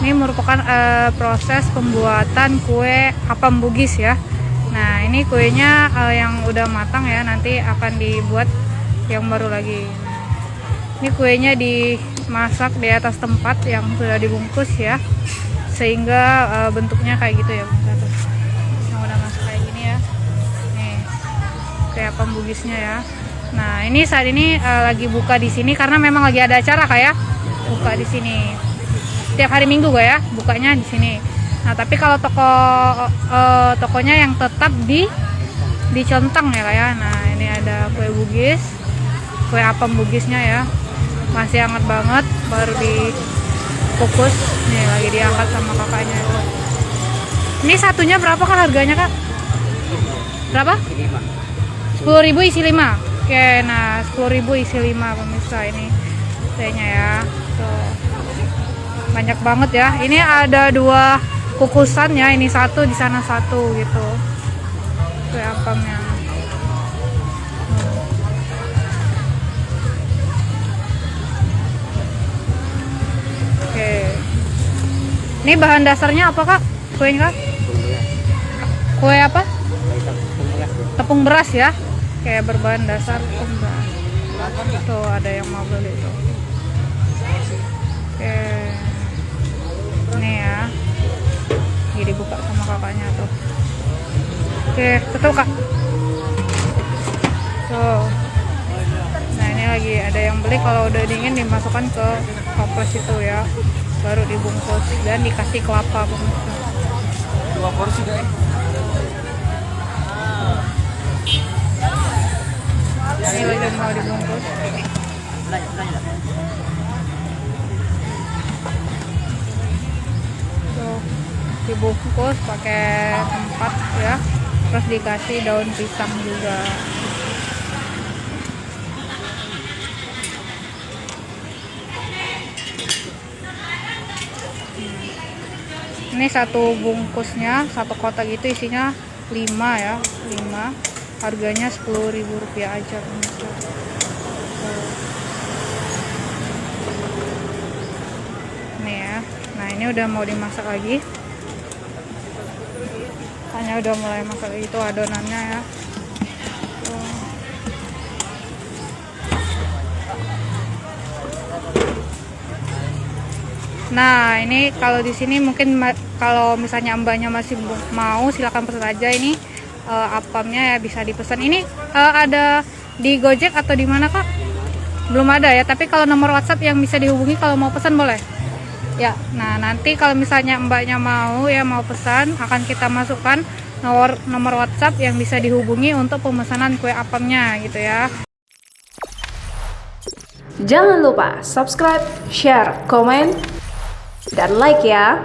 Ini merupakan proses pembuatan kue apam Bugis ya. Nah, ini kuenya yang udah matang ya, nanti akan dibuat yang baru lagi. Ini kuenya dimasak di atas tempat yang sudah dibungkus ya, sehingga bentuknya kayak gitu ya, yang udah masak kayak gini ya. Nih, kue apam Bugisnya ya. Nah, ini saat ini lagi buka di sini karena memang lagi ada acara kayak buka di sini. Tiap hari Minggu gak ya bukanya di sini. Nah, tapi kalau tokonya yang tetap di Centang ya kayak. Nah, ini ada kue Bugis, kue apam Bugisnya ya. Masih hangat banget, baru dikukus. Nih lagi diangkat sama kakaknya itu. Ini satunya berapa kan harganya, Kak? Berapa? 10.000 isi 5. Oke, nah 10.000 isi 5 pemirsa ini kuenya ya. Tuh. Banyak banget ya. Ini ada 2 kukusan ya, ini satu, di sana satu gitu. Kue apamnya. Oke. Ini bahan dasarnya apa, Kak? Kuenya, Kak? Kue apa? Tepung beras ya. Kayak berbahan dasar tepung beras. Tuh ada yang mau beli tuh. Oke. Ini ya. Ini dibuka sama kakaknya tuh. Oke, tutup, Kak. Tuh. Nah, ini lagi ada yang beli, kalau udah dingin dimasukkan ke toples itu ya. Baru dibungkus dan dikasih kelapa pemirsa. 2 porsi guys. Ini lagi mau dibungkus. Tuh, dibungkus pakai tempat ya, terus dikasih daun pisang juga. Ini satu bungkusnya, satu kotak gitu isinya 5 ya, 5. Harganya Rp10.000 aja pemirsa. Nih ya. Nah, ini udah mau dimasak lagi. Hanya udah mulai masak itu adonannya ya. Nah, ini kalau di sini mungkin kalau misalnya mbaknya masih mau, silakan pesan aja ini apamnya ya, bisa dipesan. Ini ada di Gojek atau di mana, Kak? Belum ada ya, tapi kalau nomor WhatsApp yang bisa dihubungi kalau mau pesan boleh. Ya, nah nanti kalau misalnya mbaknya mau ya, mau pesan, akan kita masukkan nomor WhatsApp yang bisa dihubungi untuk pemesanan kue apamnya gitu ya. Jangan lupa subscribe, share, komen, dan like ya.